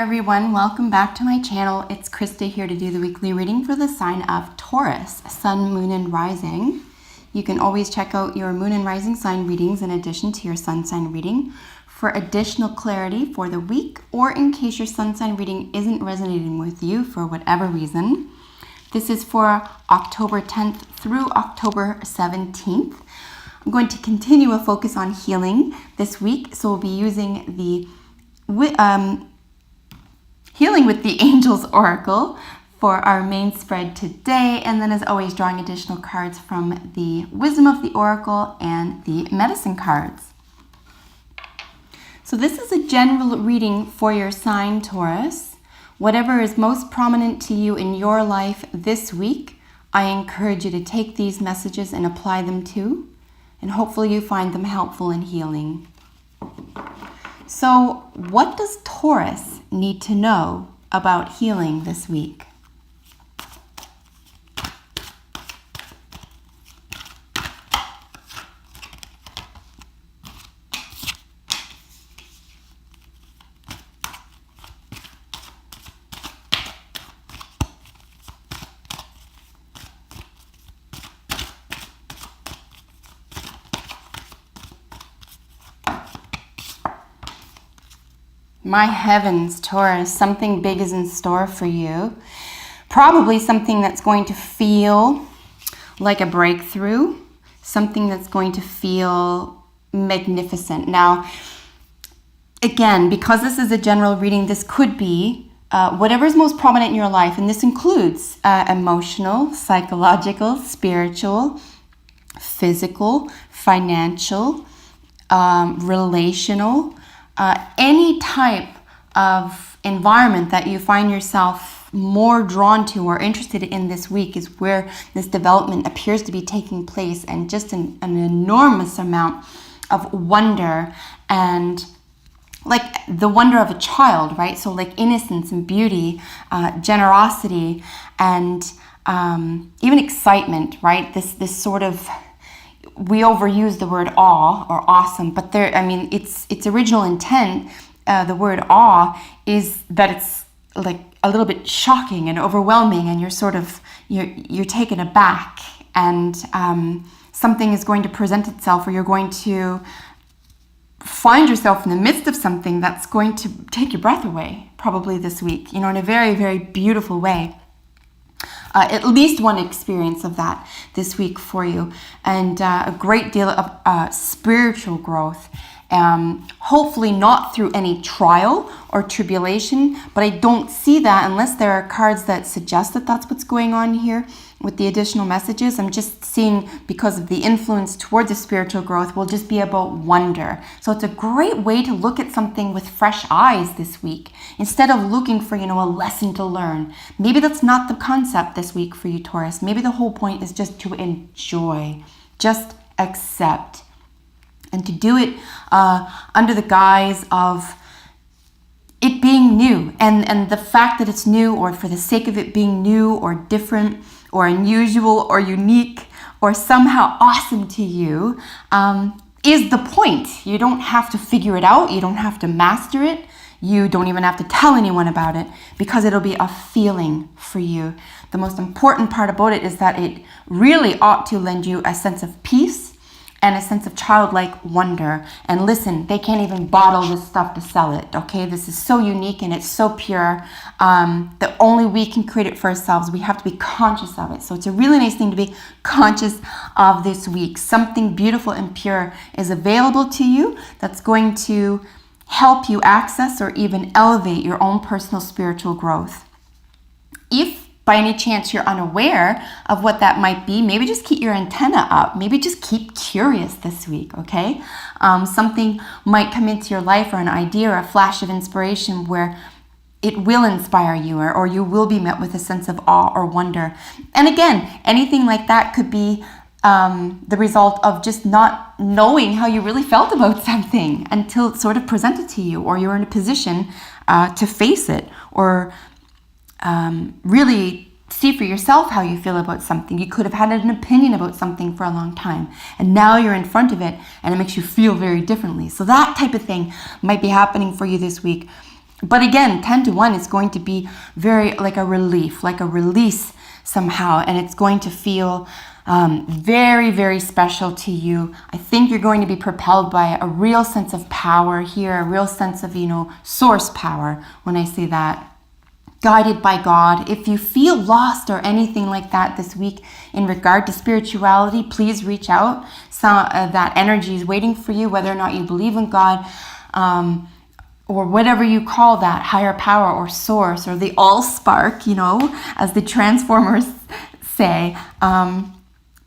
there everyone, welcome back to my channel. It's Krista here to do the weekly reading for the sign of Taurus, Sun, Moon, and Rising. You can always check out your Moon and Rising sign readings in addition to your Sun sign reading for additional clarity for the week, or in case your Sun sign reading isn't resonating with you for whatever reason. This is for October 10th through October 17th. I'm going to continue a focus on healing this week, so we'll be using the Healing with the Angels Oracle for our main spread today, and then as always drawing additional cards from the Wisdom of the Oracle and the Medicine cards. So this is a general reading for your sign, Taurus. Whatever is most prominent to you in your life this week, I encourage you to take these messages and apply them to, and hopefully you find them helpful and healing. So, what does Taurus need to know about healing this week? My heavens, Taurus, something big is in store for you. Probably something that's going to feel like a breakthrough, something that's going to feel magnificent. Now, again, because this is a general reading, this could be whatever is most prominent in your life, and this includes emotional, psychological, spiritual, physical, financial, relational, any type of environment that you find yourself more drawn to or interested in this week is where this development appears to be taking place, and just an enormous amount of wonder, and like the wonder of a child, right? So like innocence and beauty, generosity, and even excitement, right? This sort of, we overuse the word awe or awesome, but there, I mean, its original intent, the word awe, is that it's like a little bit shocking and overwhelming, and you're taken aback, and something is going to present itself, or you're going to find yourself in the midst of something that's going to take your breath away, probably this week, in a very, very beautiful way. At least one experience of that this week for you, and a great deal of spiritual growth. Hopefully not through any trial or tribulation, but I don't see that unless there are cards that suggest that that's what's going on here with the additional messages. I'm just seeing, because of the influence towards the spiritual growth, will just be about wonder. So it's a great way to look at something with fresh eyes this week, instead of looking for, a lesson to learn. Maybe that's not the concept this week for you, Taurus. Maybe the whole point is just to enjoy, just accept, and to do it under the guise of it being new, and the fact that it's new, or for the sake of it being new or different or unusual or unique or somehow awesome to you, is the point. You don't have to figure it out. You don't have to master it. You don't even have to tell anyone about it, because it'll be a feeling for you. The most important part about it is that it really ought to lend you a sense of peace and a sense of childlike wonder. And listen, they can't even bottle this stuff to sell it, okay? This is so unique and it's so pure that only we can create it for ourselves. We have to be conscious of it. So it's a really nice thing to be conscious of this week. Something beautiful and pure is available to you that's going to help you access or even elevate your own personal spiritual growth. If by any chance you're unaware of what that might be, maybe just keep your antenna up. Maybe just keep curious this week, okay? Something might come into your life, or an idea or a flash of inspiration where it will inspire you, or you will be met with a sense of awe or wonder. And again, anything like that could be the result of just not knowing how you really felt about something until it's sort of presented to you, or you're in a position to face it, or really see for yourself how you feel about something. You could have had an opinion about something for a long time, and now you're in front of it and it makes you feel very differently. So that type of thing might be happening for you this week. But again, 10 to 1 is going to be very like a relief, like a release somehow. And it's going to feel very, very special to you. I think you're going to be propelled by a real sense of power here, a real sense of, source power when I say that. Guided by God. If you feel lost or anything like that this week in regard to spirituality, please reach out. That energy is waiting for you, whether or not you believe in God, or whatever you call that, higher power or source, or the all spark, as the Transformers say.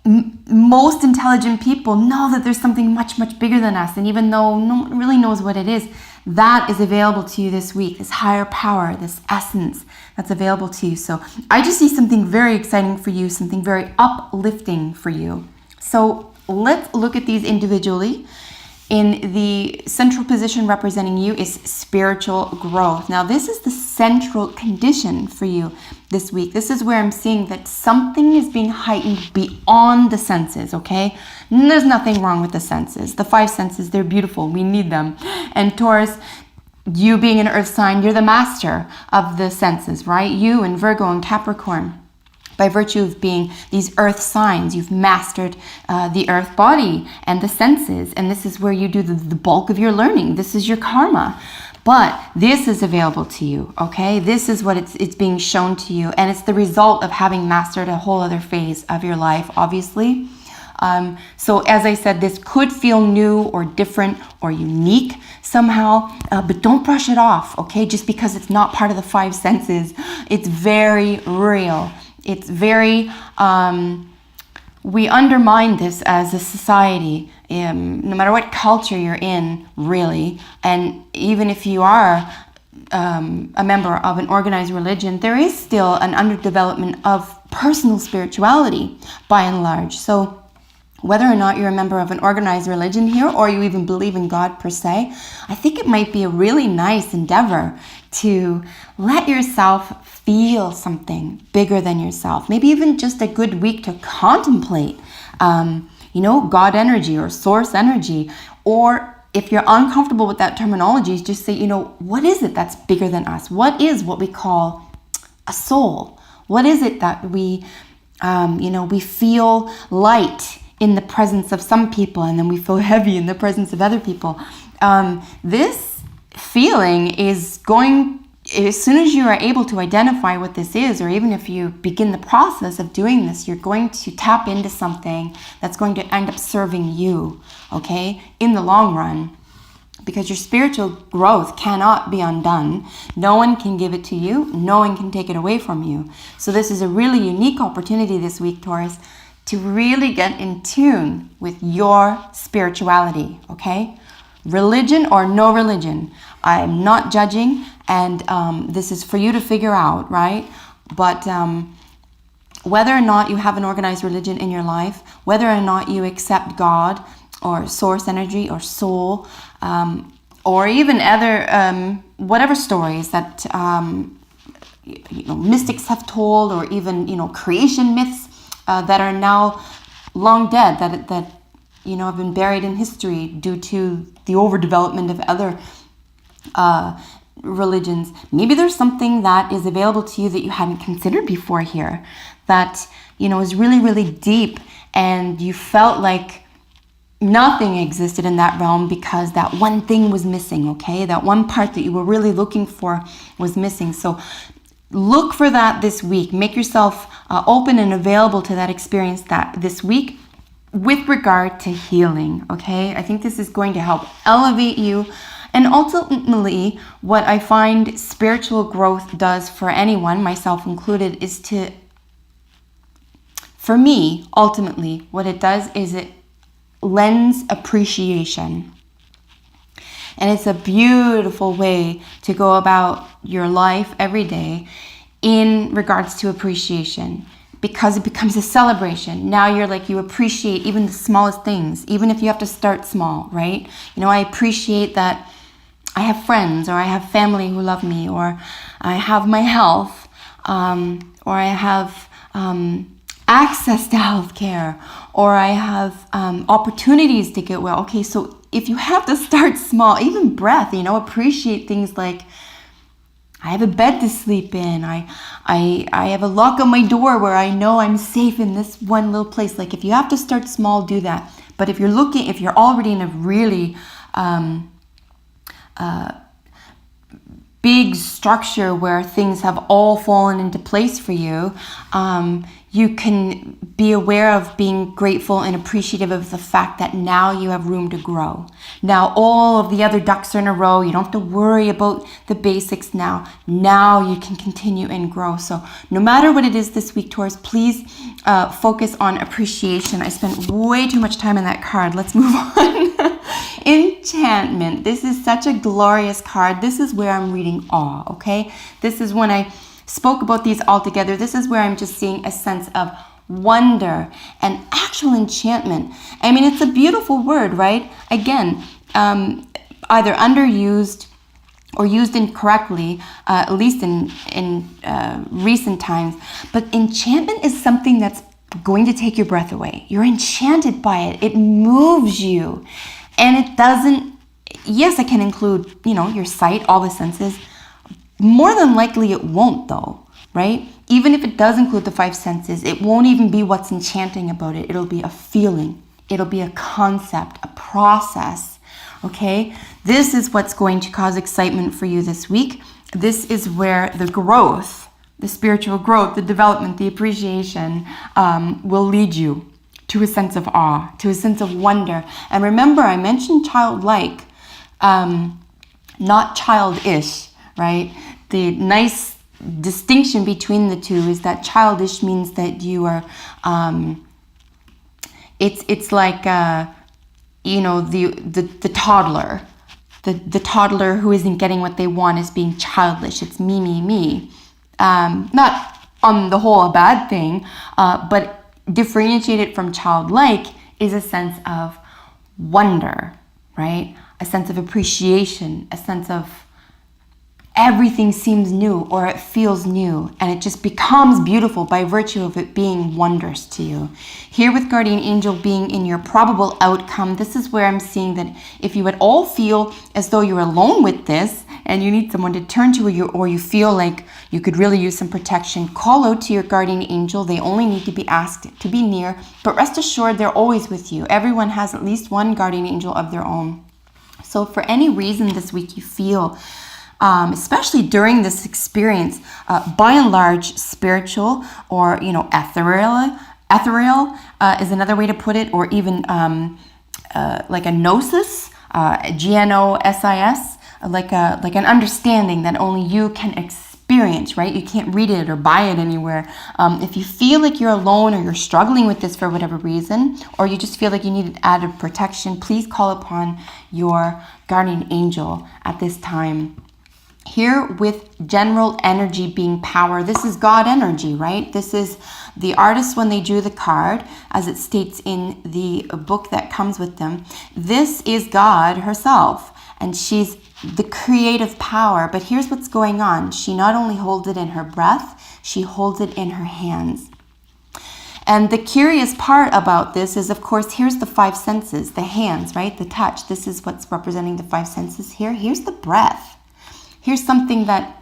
Most intelligent people know that there's something much, much bigger than us. And even though no one really knows what it is, that is available to you this week, this higher power, this essence that's available to you. So I just see something very exciting for you, something very uplifting for you. So let's look at these individually. In the central position representing you is spiritual growth. Now, this is the central condition for you this week. This is where I'm seeing that something is being heightened beyond the senses, okay? And there's nothing wrong with the senses. The 5 senses, they're beautiful. We need them. And Taurus, you being an earth sign, you're the master of the senses, right? You and Virgo and Capricorn. By virtue of being these earth signs, you've mastered the earth body and the senses. And this is where you do the bulk of your learning. This is your karma. But this is available to you, okay? This is what it's being shown to you. And it's the result of having mastered a whole other phase of your life, obviously. So as I said, this could feel new or different or unique somehow, but don't brush it off, okay? Just because it's not part of the 5 senses. It's very real. It's very, we undermine this as a society, no matter what culture you're in, really. And even if you are a member of an organized religion, there is still an underdevelopment of personal spirituality by and large. So whether or not you're a member of an organized religion here, or you even believe in God per se, I think it might be a really nice endeavor to let yourself feel something bigger than yourself. Maybe even just a good week to contemplate, God energy or source energy. Or if you're uncomfortable with that terminology, just say, what is it that's bigger than us? What is what we call a soul? What is it that we feel light in the presence of some people, and then we feel heavy in the presence of other people. This feeling is going, as soon as you are able to identify what this is, or even if you begin the process of doing this, you're going to tap into something that's going to end up serving you, okay, in the long run. Because your spiritual growth cannot be undone. No one can give it to you. No one can take it away from you. So this is a really unique opportunity this week, Taurus, to really get in tune with your spirituality, okay? Religion or no religion, I'm not judging, and this is for you to figure out, right? But whether or not you have an organized religion in your life, whether or not you accept God or source energy or soul, or even other, whatever stories that mystics have told, or even, creation myths, that are now long dead, that have been buried in history due to the overdevelopment of other religions. Maybe there's something that is available to you that you hadn't considered before here, that is really, really deep, and you felt like nothing existed in that realm because that one thing was missing, okay? That one part that you were really looking for was missing. So look for that this week. Make yourself open and available to that experience this week with regard to healing, okay? I think this is going to help elevate you. And ultimately, what I find spiritual growth does for anyone, myself included, is for me, ultimately, what it does is it lends appreciation. And it's a beautiful way to go about your life every day in regards to appreciation, because it becomes a celebration. Now you appreciate even the smallest things, even if you have to start small, right? I appreciate that I have friends, or I have family who love me, or I have my health, or I have access to healthcare, or I have opportunities to get well. Okay, so if you have to start small, even breath, appreciate things like have a bed to sleep in. I have a lock on my door where I know I'm safe in this one little place. Like if you have to start small, do that. But if you're already in a really big structure where things have all fallen into place for you, you can be aware of being grateful and appreciative of the fact that now you have room to grow. Now all of the other ducks are in a row. You don't have to worry about the basics now. Now you can continue and grow. So no matter what it is this week, Taurus, please focus on appreciation. I spent way too much time on that card. Let's move on. Enchantment. This is such a glorious card. This is where I'm reading awe, okay? This is when I spoke about these all together. This is where I'm just seeing a sense of wonder and actual enchantment. I mean, it's a beautiful word, right? Again, either underused or used incorrectly, at least in recent times. But enchantment is something that's going to take your breath away. You're enchanted by it. It moves you. And it doesn't, yes, it can include, your sight, all the senses. More than likely it won't though, right? Even if it does include the 5 senses, it won't even be what's enchanting about it. It'll be a feeling. It'll be a concept, a process, okay? This is what's going to cause excitement for you this week. This is where the growth, the spiritual growth, the development, the appreciation will lead you to a sense of awe, to a sense of wonder. And remember, I mentioned childlike, not childish, right? The nice distinction between the two is that childish means that you are, it's like, the toddler. The toddler who isn't getting what they want is being childish. It's me. Not on the whole a bad thing, but differentiated from childlike is a sense of wonder, right? A sense of appreciation, a sense of everything seems new or it feels new and it just becomes beautiful by virtue of it being wondrous to you. Here with Guardian Angel being in your probable outcome, this is where I'm seeing that if you at all feel as though you're alone with this and you need someone to turn to or you feel like you could really use some protection, call out to your Guardian Angel. They only need to be asked to be near, but rest assured they're always with you. Everyone has at least one Guardian Angel of their own. So for any reason this week you feel, especially during this experience, by and large spiritual or ethereal is another way to put it, or even like a gnosis, gnosis, like an understanding that only you can experience, right? You can't read it or buy it anywhere. If you feel like you're alone or you're struggling with this for whatever reason, or you just feel like you need added protection, please call upon your Guardian Angel at this time. Here with general energy being power, this is God energy, right? This is the artist when they drew the card, as it states in the book that comes with them. This is God herself, and she's the creative power. But here's what's going on. She not only holds it in her breath, she holds it in her hands. And the curious part about this is, of course, here's the 5 senses, the hands, right? The touch. This is what's representing the 5 senses here. Here's the breath. Here's something that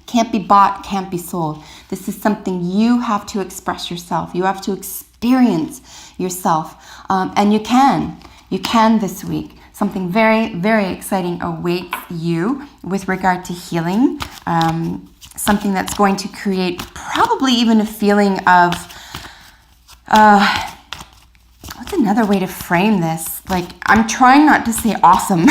can't be bought, can't be sold. This is something you have to express yourself. You have to experience yourself. And you can this week. Something very, very exciting awaits you with regard to healing. Something that's going to create probably even a feeling of, what's another way to frame this? Like, I'm trying not to say awesome.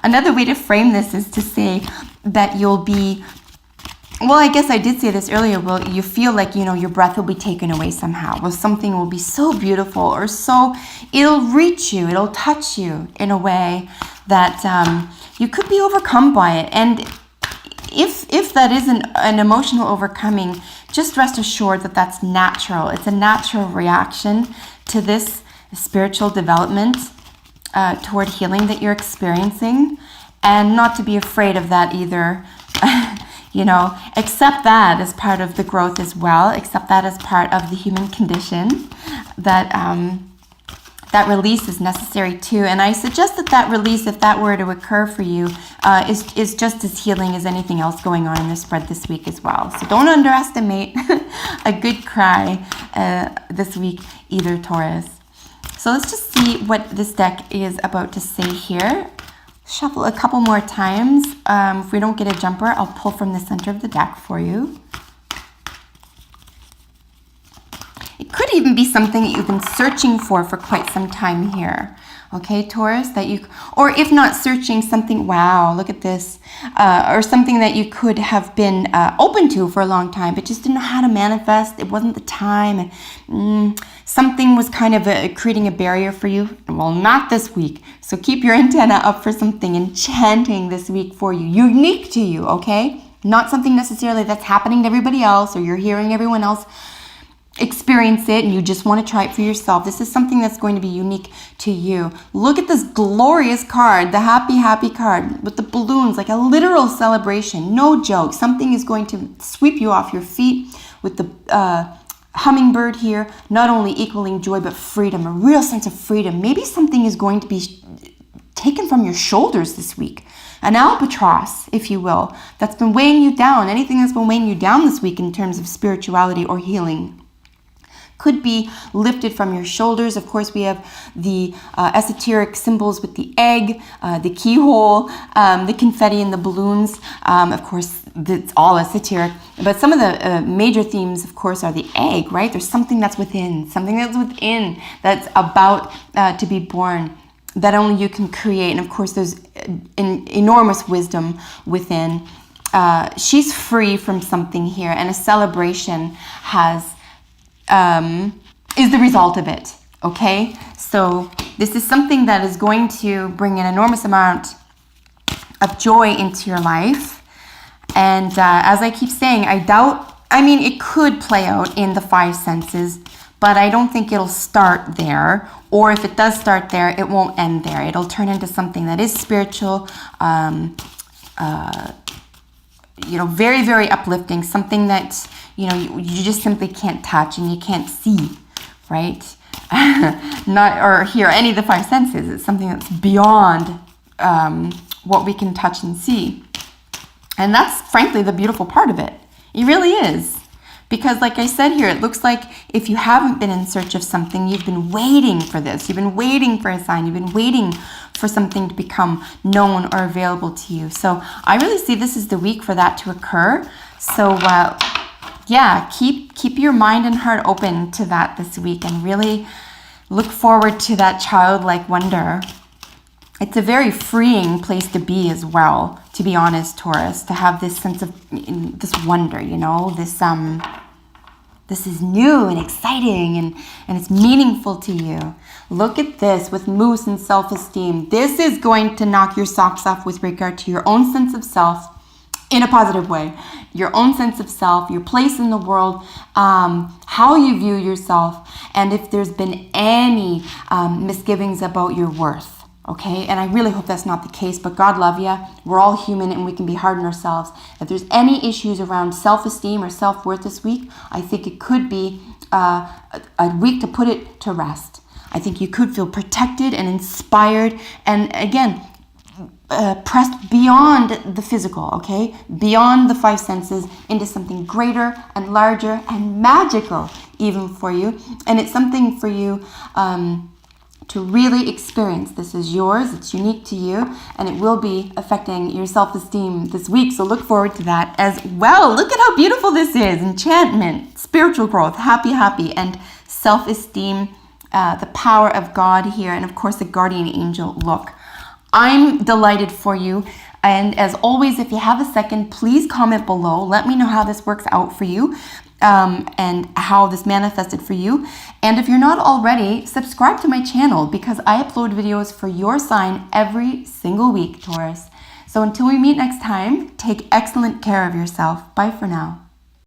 Another way to frame this is to say that you'll be, well, I guess I did say this earlier, well, you feel like, your breath will be taken away somehow. Well, something will be so beautiful or so, it'll reach you, it'll touch you in a way that you could be overcome by it. And if that is an emotional overcoming, just rest assured that that's natural. It's a natural reaction to this spiritual development toward healing that you're experiencing, and not to be afraid of that either. Accept that as part of the growth as well. Accept that as part of the human condition, that that release is necessary too. And I suggest that that release, if that were to occur for you, is just as healing as anything else going on in the spread this week as well. So don't underestimate a good cry this week either, Taurus. So let's just see what this deck is about to say here. Shuffle a couple more times. If we don't get a jumper, I'll pull from the center of the deck for you. It could even be something that you've been searching for quite some time here. Okay, Taurus, that you, or if not searching, something, wow, look at this, or something that you could have been open to for a long time, but just didn't know how to manifest. It wasn't the time. And, something was kind of creating a barrier for you. Well, not this week. So keep your antenna up for something enchanting this week for you, unique to you, okay? Not something necessarily that's happening to everybody else, or you're hearing everyone else experience it and you just want to try it for yourself. This is something that's going to be unique to you. Look at this glorious card, the happy card with the balloons, like a literal celebration. No joke. Something is going to sweep you off your feet with the hummingbird here, not only equaling joy but freedom, a real sense of freedom. Maybe something is going to be taken from your shoulders this week. An albatross, if you will, that's been weighing you down. Anything that's been weighing you down this week in terms of spirituality or healing could be lifted from your shoulders. Of course, we have the esoteric symbols with the egg, the keyhole, the confetti and the balloons. Of course, it's all esoteric. But some of the major themes, of course, are the egg, right? There's something that's within, that's about to be born, that only you can create. And of course, there's enormous wisdom within. She's free from something here, and a celebration is the result of it, okay? So this is something that is going to bring an enormous amount of joy into your life. And as I keep saying, it could play out in the five senses, but I don't think it'll start there. Or if it does start there, it won't end there. It'll turn into something that is spiritual, very, very uplifting, something that, you just simply can't touch and you can't see, right? Or hear any of the five senses. It's something that's beyond what we can touch and see. And that's frankly the beautiful part of it. It really is. Because like I said here, it looks like if you haven't been in search of something, you've been waiting for this. You've been waiting for a sign. You've been waiting for something to become known or available to you. So I really see this is the week for that to occur. So keep your mind and heart open to that this week and really look forward to that childlike wonder. It's a very freeing place to be as well, to be honest, Taurus, to have this sense of this wonder, this is new and exciting and it's meaningful to you. Look at this with moose and self-esteem. This is going to knock your socks off with regard to your own sense of self in a positive way. Your own sense of self, your place in the world, how you view yourself, and if there's been any misgivings about your worth. Okay, and I really hope that's not the case, but God love you. We're all human and we can be hard on ourselves. If there's any issues around self-esteem or self-worth this week, I think it could be a week to put it to rest. I think you could feel protected and inspired and again, pressed beyond the physical, okay? Beyond the five senses into something greater and larger and magical even for you. And it's something for you to really experience. This is yours, it's unique to you, and it will be affecting your self-esteem this week, so look forward to that as well. Look at how beautiful this is. Enchantment, spiritual growth, happy, and self-esteem, the power of God here, and of course the guardian angel look. I'm delighted for you, and as always, if you have a second, please comment below. Let me know how this works out for you. And how this manifested for you. And if you're not already, subscribe to my channel because I upload videos for your sign every single week, Taurus. So until we meet next time, take excellent care of yourself. Bye for now.